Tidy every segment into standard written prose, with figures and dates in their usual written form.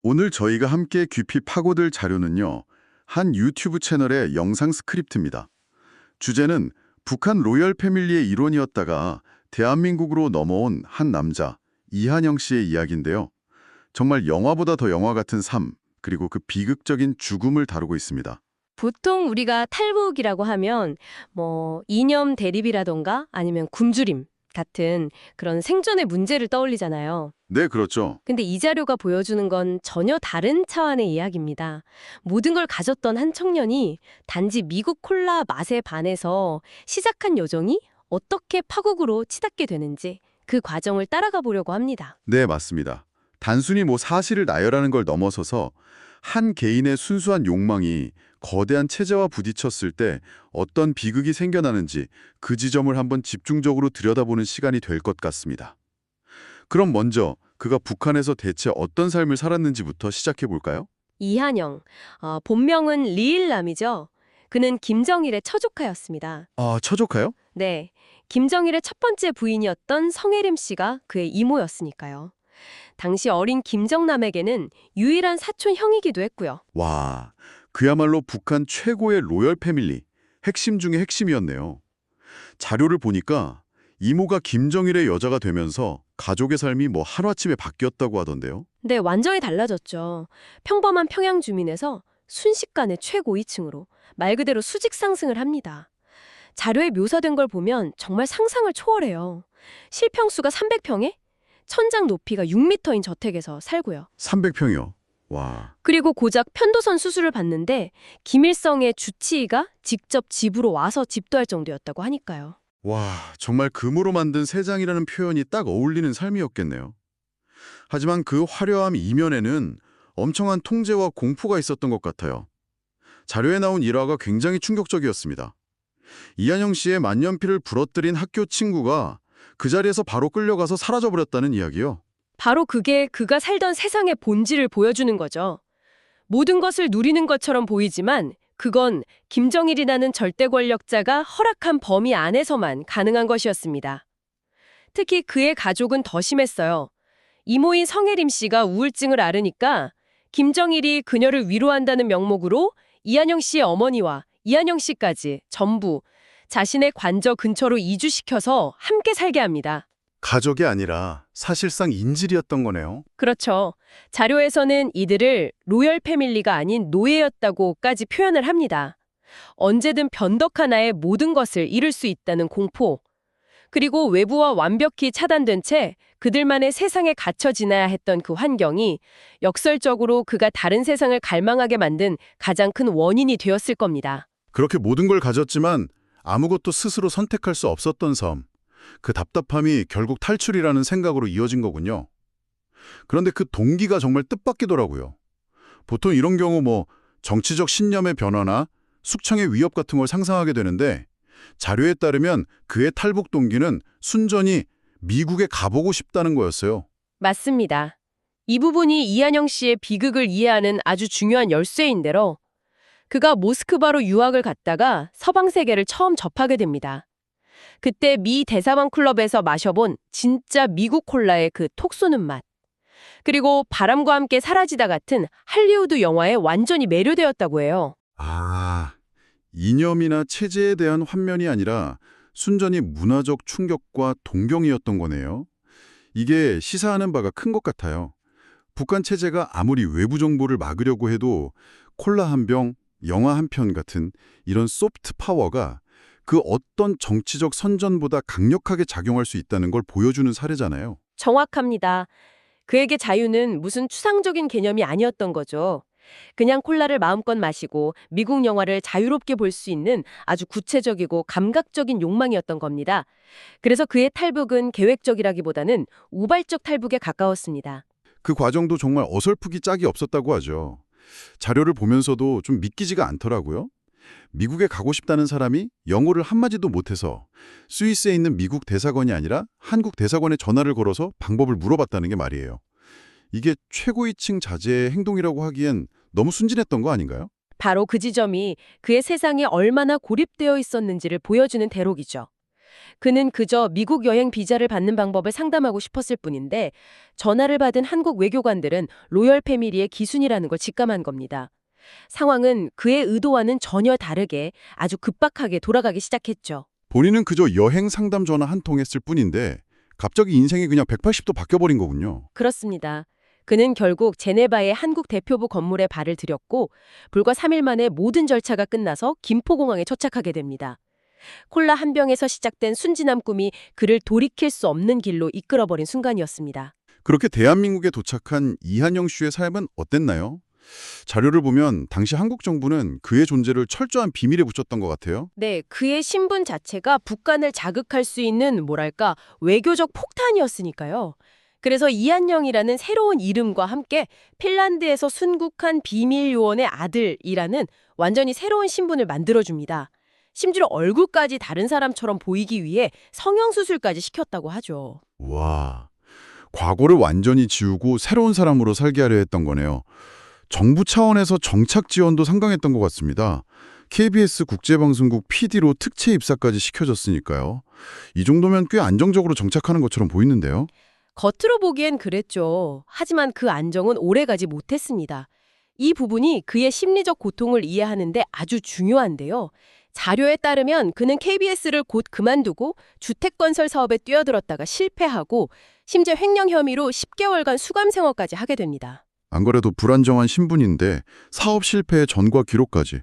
오늘 저희가 함께 깊이 파고들 자료는요, 한 유튜브 채널의 영상 스크립트입니다. 주제는 북한 로열 패밀리의 일원이었다가 대한민국으로 넘어온 한 남자, 이한영 씨의 이야기인데요. 정말 영화보다 더 영화 같은 삶, 그리고 그 비극적인 죽음을 다루고 있습니다. 보통 우리가 탈북이라고 하면 이념 대립이라던가 아니면 굶주림 같은 그런 생존의 문제를 떠올리잖아요. 네, 그렇죠. 근데 이 자료가 보여주는 건 전혀 다른 차원의 이야기입니다. 모든 걸 가졌던 한 청년이 단지 미국 콜라 맛에 반해서 시작한 여정이 어떻게 파국으로 치닫게 되는지 그 과정을 따라가 보려고 합니다. 네, 맞습니다. 단순히 사실을 나열하는 걸 넘어서서 한 개인의 순수한 욕망이 거대한 체제와 부딪혔을 때 어떤 비극이 생겨나는지 그 지점을 한번 집중적으로 들여다보는 시간이 될 것 같습니다. 그럼 먼저 그가 북한에서 대체 어떤 삶을 살았는지부터 시작해 볼까요? 이한영, 본명은 리일남이죠. 그는 김정일의 처조카였습니다. 아, 처조카요? 네, 김정일의 첫 번째 부인이었던 성혜림 씨가 그의 이모였으니까요. 당시 어린 김정남에게는 유일한 사촌 형이기도 했고요. 와, 그야말로 북한 최고의 로열 패밀리, 핵심 중의 핵심이었네요. 자료를 보니까 이모가 김정일의 여자가 되면서 가족의 삶이 하루아침에 바뀌었다고 하던데요. 네, 완전히 달라졌죠. 평범한 평양 주민에서 순식간에 최고위층으로 말 그대로 수직 상승을 합니다. 자료에 묘사된 걸 보면 정말 상상을 초월해요. 실평수가 300평에 천장 높이가 6m인 저택에서 살고요. 300평이요. 와, 그리고 고작 편도선 수술을 받는데 김일성의 주치의가 직접 집으로 와서 집도할 정도였다고 하니까요. 와, 정말 금으로 만든 세장이라는 표현이 딱 어울리는 삶이었겠네요. 하지만 그 화려함 이면에는 엄청난 통제와 공포가 있었던 것 같아요. 자료에 나온 일화가 굉장히 충격적이었습니다. 이한영 씨의 만년필을 부러뜨린 학교 친구가 그 자리에서 바로 끌려가서 사라져버렸다는 이야기요. 바로 그게 그가 살던 세상의 본질을 보여주는 거죠. 모든 것을 누리는 것처럼 보이지만 그건 김정일이라는 절대 권력자가 허락한 범위 안에서만 가능한 것이었습니다. 특히 그의 가족은 더 심했어요. 이모인 성혜림 씨가 우울증을 앓으니까 김정일이 그녀를 위로한다는 명목으로 이한영 씨의 어머니와 이한영 씨까지 전부 자신의 관저 근처로 이주시켜서 함께 살게 합니다. 가족이 아니라 사실상 인질이었던 거네요. 그렇죠. 자료에서는 이들을 로열 패밀리가 아닌 노예였다고까지 표현을 합니다. 언제든 변덕 하나에 모든 것을 잃을 수 있다는 공포. 그리고 외부와 완벽히 차단된 채 그들만의 세상에 갇혀 지나야 했던 그 환경이 역설적으로 그가 다른 세상을 갈망하게 만든 가장 큰 원인이 되었을 겁니다. 그렇게 모든 걸 가졌지만 아무것도 스스로 선택할 수 없었던 섬. 그 답답함이 결국 탈출이라는 생각으로 이어진 거군요. 그런데 그 동기가 정말 뜻밖이더라고요. 보통 이런 경우 정치적 신념의 변화나 숙청의 위협 같은 걸 상상하게 되는데 자료에 따르면 그의 탈북 동기는 순전히 미국에 가보고 싶다는 거였어요. 맞습니다. 이 부분이 이한영 씨의 비극을 이해하는 아주 중요한 열쇠인데로 그가 모스크바로 유학을 갔다가 서방 세계를 처음 접하게 됩니다. 그때 미 대사관 클럽에서 마셔본 진짜 미국 콜라의 그 톡 쏘는 맛. 그리고 바람과 함께 사라지다 같은 할리우드 영화에 완전히 매료되었다고 해요. 아, 이념이나 체제에 대한 환면이 아니라 순전히 문화적 충격과 동경이었던 거네요. 이게 시사하는 바가 큰 것 같아요. 북한 체제가 아무리 외부 정보를 막으려고 해도 콜라 한 병, 영화 한 편 같은 이런 소프트 파워가 그 어떤 정치적 선전보다 강력하게 작용할 수 있다는 걸 보여주는 사례잖아요. 정확합니다. 그에게 자유는 무슨 추상적인 개념이 아니었던 거죠. 그냥 콜라를 마음껏 마시고 미국 영화를 자유롭게 볼 수 있는 아주 구체적이고 감각적인 욕망이었던 겁니다. 그래서 그의 탈북은 계획적이라기보다는 우발적 탈북에 가까웠습니다. 그 과정도 정말 어설프기 짝이 없었다고 하죠. 자료를 보면서도 좀 믿기지가 않더라고요. 미국에 가고 싶다는 사람이 영어를 한마디도 못해서 스위스에 있는 미국 대사관이 아니라 한국 대사관에 전화를 걸어서 방법을 물어봤다는 게 말이에요. 이게 최고위층 자제의 행동이라고 하기엔 너무 순진했던 거 아닌가요? 바로 그 지점이 그의 세상에 얼마나 고립되어 있었는지를 보여주는 대목이죠. 그는 그저 미국 여행 비자를 받는 방법을 상담하고 싶었을 뿐인데 전화를 받은 한국 외교관들은 로열 패밀리의 기순이라는 걸 직감한 겁니다. 상황은 그의 의도와는 전혀 다르게 아주 급박하게 돌아가기 시작했죠. 본인은 그저 여행 상담 전화 한 통 했을 뿐인데 갑자기 인생이 그냥 180도 바뀌어버린 거군요. 그렇습니다. 그는 결국 제네바의 한국 대표부 건물에 발을 들였고 불과 3일 만에 모든 절차가 끝나서 김포공항에 도착하게 됩니다. 콜라 한 병에서 시작된 순진한 꿈이 그를 돌이킬 수 없는 길로 이끌어버린 순간이었습니다. 그렇게 대한민국에 도착한 이한영 씨의 삶은 어땠나요? 자료를 보면 당시 한국 정부는 그의 존재를 철저한 비밀에 붙였던 것 같아요. 네, 그의 신분 자체가 북한을 자극할 수 있는 뭐랄까 외교적 폭탄이었으니까요. 그래서 이한영이라는 새로운 이름과 함께 핀란드에서 순국한 비밀 요원의 아들이라는 완전히 새로운 신분을 만들어줍니다. 심지어 얼굴까지 다른 사람처럼 보이기 위해 성형수술까지 시켰다고 하죠. 와, 과거를 완전히 지우고 새로운 사람으로 살게 하려 했던 거네요. 정부 차원에서 정착 지원도 상당했던 것 같습니다. KBS 국제방송국 PD로 특채 입사까지 시켜줬으니까요. 이 정도면 꽤 안정적으로 정착하는 것처럼 보이는데요. 겉으로 보기엔 그랬죠. 하지만 그 안정은 오래가지 못했습니다. 이 부분이 그의 심리적 고통을 이해하는데 아주 중요한데요. 자료에 따르면 그는 KBS를 곧 그만두고 주택건설 사업에 뛰어들었다가 실패하고 심지어 횡령 혐의로 10개월간 수감 생활까지 하게 됩니다. 안 그래도 불안정한 신분인데 사업 실패의 전과 기록까지.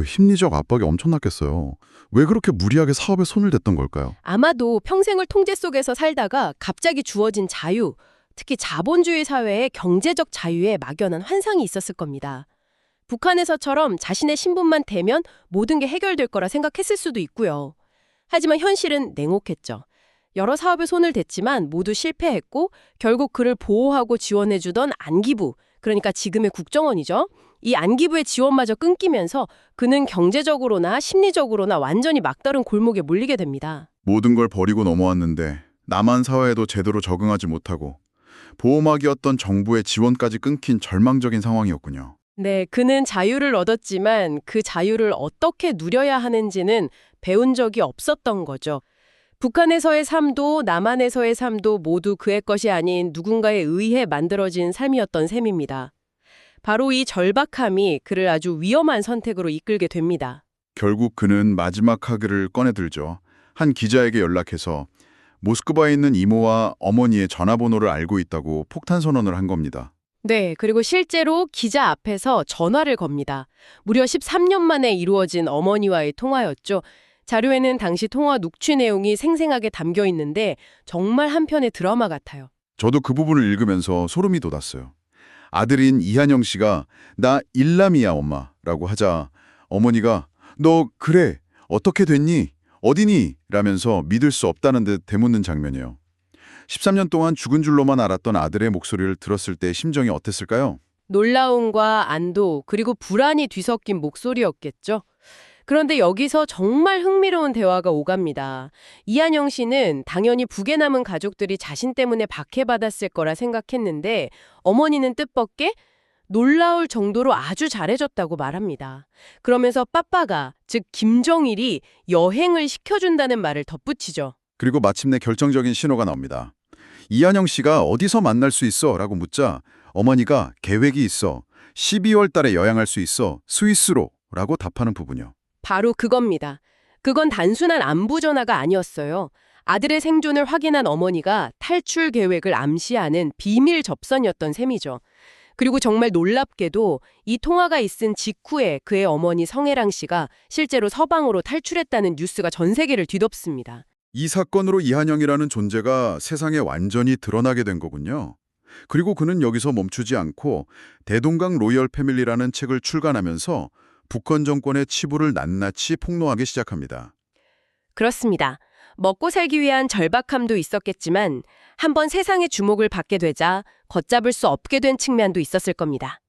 심리적 압박이 엄청났겠어요. 왜 그렇게 무리하게 사업에 손을 댔던 걸까요? 아마도 평생을 통제 속에서 살다가 갑자기 주어진 자유, 특히 자본주의 사회의 경제적 자유에 막연한 환상이 있었을 겁니다. 북한에서처럼 자신의 신분만 대면 모든 게 해결될 거라 생각했을 수도 있고요. 하지만 현실은 냉혹했죠. 여러 사업에 손을 댔지만 모두 실패했고 결국 그를 보호하고 지원해주던 안기부, 그러니까 지금의 국정원이죠. 이 안기부의 지원마저 끊기면서 그는 경제적으로나 심리적으로나 완전히 막다른 골목에 몰리게 됩니다. 모든 걸 버리고 넘어왔는데 남한 사회에도 제대로 적응하지 못하고 보호막이었던 정부의 지원까지 끊긴 절망적인 상황이었군요. 네, 그는 자유를 얻었지만 그 자유를 어떻게 누려야 하는지는 배운 적이 없었던 거죠. 북한에서의 삶도 남한에서의 삶도 모두 그의 것이 아닌 누군가에 의해 만들어진 삶이었던 셈입니다. 바로 이 절박함이 그를 아주 위험한 선택으로 이끌게 됩니다. 결국 그는 마지막 카드를 꺼내들죠. 한 기자에게 연락해서 모스크바에 있는 이모와 어머니의 전화번호를 알고 있다고 폭탄 선언을 한 겁니다. 네, 그리고 실제로 기자 앞에서 전화를 겁니다. 무려 13년 만에 이루어진 어머니와의 통화였죠. 자료에는 당시 통화 녹취 내용이 생생하게 담겨 있는데 정말 한편의 드라마 같아요. 저도 그 부분을 읽으면서 소름이 돋았어요. 아들인 이한영 씨가 나 일남이야 엄마라고 하자 어머니가 너 그래 어떻게 됐니? 어디니? 라면서 믿을 수 없다는 듯 되묻는 장면이에요. 13년 동안 죽은 줄로만 알았던 아들의 목소리를 들었을 때 심정이 어땠을까요? 놀라움과 안도 그리고 불안이 뒤섞인 목소리였겠죠. 그런데 여기서 정말 흥미로운 대화가 오갑니다. 이한영 씨는 당연히 북에 남은 가족들이 자신 때문에 박해받았을 거라 생각했는데 어머니는 뜻밖의 놀라울 정도로 아주 잘해줬다고 말합니다. 그러면서 빠빠가, 즉 김정일이 여행을 시켜준다는 말을 덧붙이죠. 그리고 마침내 결정적인 신호가 나옵니다. 이한영 씨가 어디서 만날 수 있어? 라고 묻자 어머니가 계획이 있어. 12월 달에 여행할 수 있어. 스위스로. 라고 답하는 부분이요. 바로 그겁니다. 그건 단순한 안부 전화가 아니었어요. 아들의 생존을 확인한 어머니가 탈출 계획을 암시하는 비밀 접선이었던 셈이죠. 그리고 정말 놀랍게도 이 통화가 있은 직후에 그의 어머니 성혜랑 씨가 실제로 서방으로 탈출했다는 뉴스가 전 세계를 뒤덮습니다. 이 사건으로 이한영이라는 존재가 세상에 완전히 드러나게 된 거군요. 그리고 그는 여기서 멈추지 않고 대동강 로열 패밀리라는 책을 출간하면서 북한 정권의 치부를 낱낱이 폭로하기 시작합니다. 그렇습니다. 먹고 살기 위한 절박함도 있었겠지만 한번 세상의 주목을 받게 되자 걷잡을 수 없게 된 측면도 있었을 겁니다.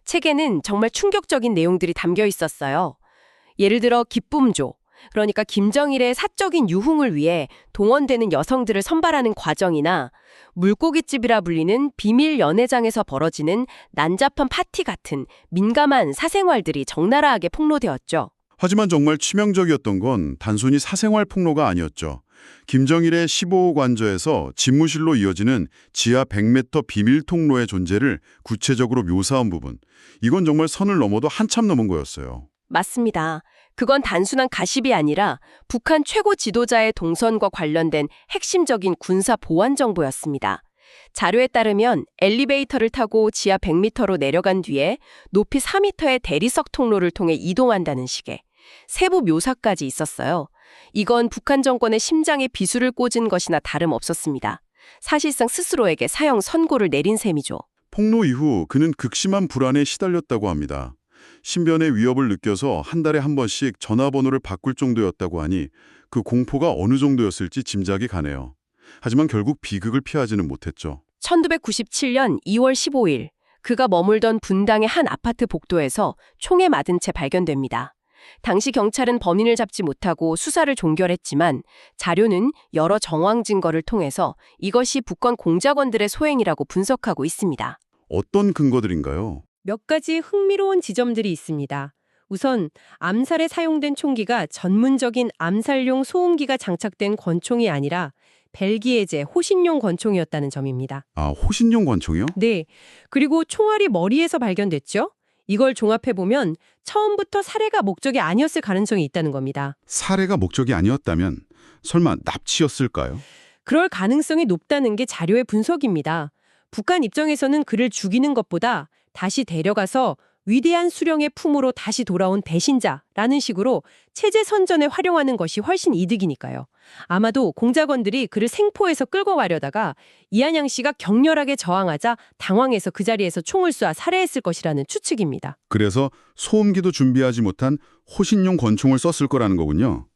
책에는 정말 충격적인 내용들이 담겨 있었어요. 예를 들어 기쁨조, 그러니까 김정일의 사적인 유흥을 위해 동원되는 여성들을 선발하는 과정이나 물고기집이라 불리는 비밀 연회장에서 벌어지는 난잡한 파티 같은 민감한 사생활들이 적나라하게 폭로되었죠. 하지만 정말 치명적이었던 건 단순히 사생활 폭로가 아니었죠. 김정일의 15호 관저에서 집무실로 이어지는 지하 100m 비밀 통로의 존재를 구체적으로 묘사한 부분. 이건 정말 선을 넘어도 한참 넘은 거였어요. 맞습니다. 그건 단순한 가십이 아니라 북한 최고 지도자의 동선과 관련된 핵심적인 군사 보안 정보였습니다. 자료에 따르면 엘리베이터를 타고 지하 100m로 내려간 뒤에 높이 4m의 대리석 통로를 통해 이동한다는 식의 세부 묘사까지 있었어요. 이건 북한 정권의 심장에 비수를 꽂은 것이나 다름없었습니다. 사실상 스스로에게 사형 선고를 내린 셈이죠. 폭로 이후 그는 극심한 불안에 시달렸다고 합니다. 신변의 위협을 느껴서 한 달에 한 번씩 전화번호를 바꿀 정도였다고 하니 그 공포가 어느 정도였을지 짐작이 가네요. 하지만 결국 비극을 피하지는 못했죠. 1997년 2월 15일 그가 머물던 분당의 한 아파트 복도에서 총에 맞은 채 발견됩니다. 당시 경찰은 범인을 잡지 못하고 수사를 종결했지만 자료는 여러 정황 증거를 통해서 이것이 북한 공작원들의 소행이라고 분석하고 있습니다. 어떤 근거들인가요? 몇 가지 흥미로운 지점들이 있습니다. 우선 암살에 사용된 총기가 전문적인 암살용 소음기가 장착된 권총이 아니라 벨기에제 호신용 권총이었다는 점입니다. 아, 호신용 권총이요? 네. 그리고 총알이 머리에서 발견됐죠? 이걸 종합해보면 처음부터 살해가 목적이 아니었을 가능성이 있다는 겁니다. 살해가 목적이 아니었다면 설마 납치였을까요? 그럴 가능성이 높다는 게 자료의 분석입니다. 북한 입장에서는 그를 죽이는 것보다 다시 데려가서 위대한 수령의 품으로 다시 돌아온 배신자라는 식으로 체제 선전에 활용하는 것이 훨씬 이득이니까요. 아마도 공작원들이 그를 생포해서 끌고 가려다가 이한양 씨가 격렬하게 저항하자 당황해서 그 자리에서 총을 쏘아 살해했을 것이라는 추측입니다. 그래서 소음기도 준비하지 못한 호신용 권총을 썼을 거라는 거군요.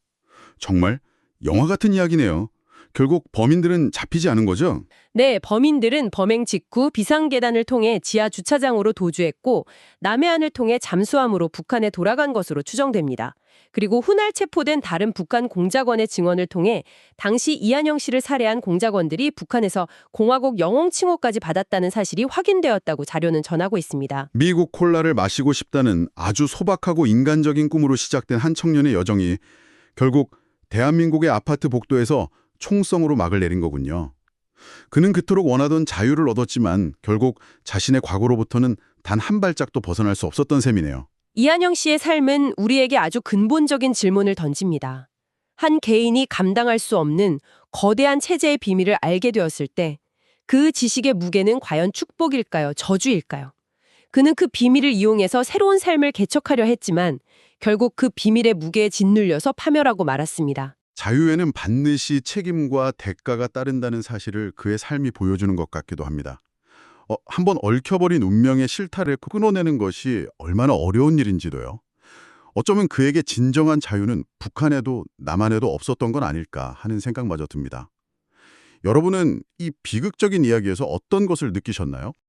정말 영화 같은 이야기네요. 결국 범인들은 잡히지 않은 거죠? 네, 범인들은 범행 직후 비상계단을 통해 지하 주차장으로 도주했고 남해안을 통해 잠수함으로 북한에 돌아간 것으로 추정됩니다. 그리고 훗날 체포된 다른 북한 공작원의 증언을 통해 당시 이한영 씨를 살해한 공작원들이 북한에서 공화국 영웅 칭호까지 받았다는 사실이 확인되었다고 자료는 전하고 있습니다. 미국 콜라를 마시고 싶다는 아주 소박하고 인간적인 꿈으로 시작된 한 청년의 여정이 결국 대한민국의 아파트 복도에서 총성으로 막을 내린 거군요. 그는 그토록 원하던 자유를 얻었지만 결국 자신의 과거로부터는 단 한 발짝도 벗어날 수 없었던 셈이네요. 이한영 씨의 삶은 우리에게 아주 근본적인 질문을 던집니다. 한 개인이 감당할 수 없는 거대한 체제의 비밀을 알게 되었을 때 그 지식의 무게는 과연 축복일까요? 저주일까요? 그는 그 비밀을 이용해서 새로운 삶을 개척하려 했지만 결국 그 비밀의 무게에 짓눌려서 파멸하고 말았습니다. 자유에는 반드시 책임과 대가가 따른다는 사실을 그의 삶이 보여주는 것 같기도 합니다. 한번 얽혀버린 운명의 실타를 끊어내는 것이 얼마나 어려운 일인지도요. 어쩌면 그에게 진정한 자유는 북한에도 남한에도 없었던 건 아닐까 하는 생각마저 듭니다. 여러분은 이 비극적인 이야기에서 어떤 것을 느끼셨나요?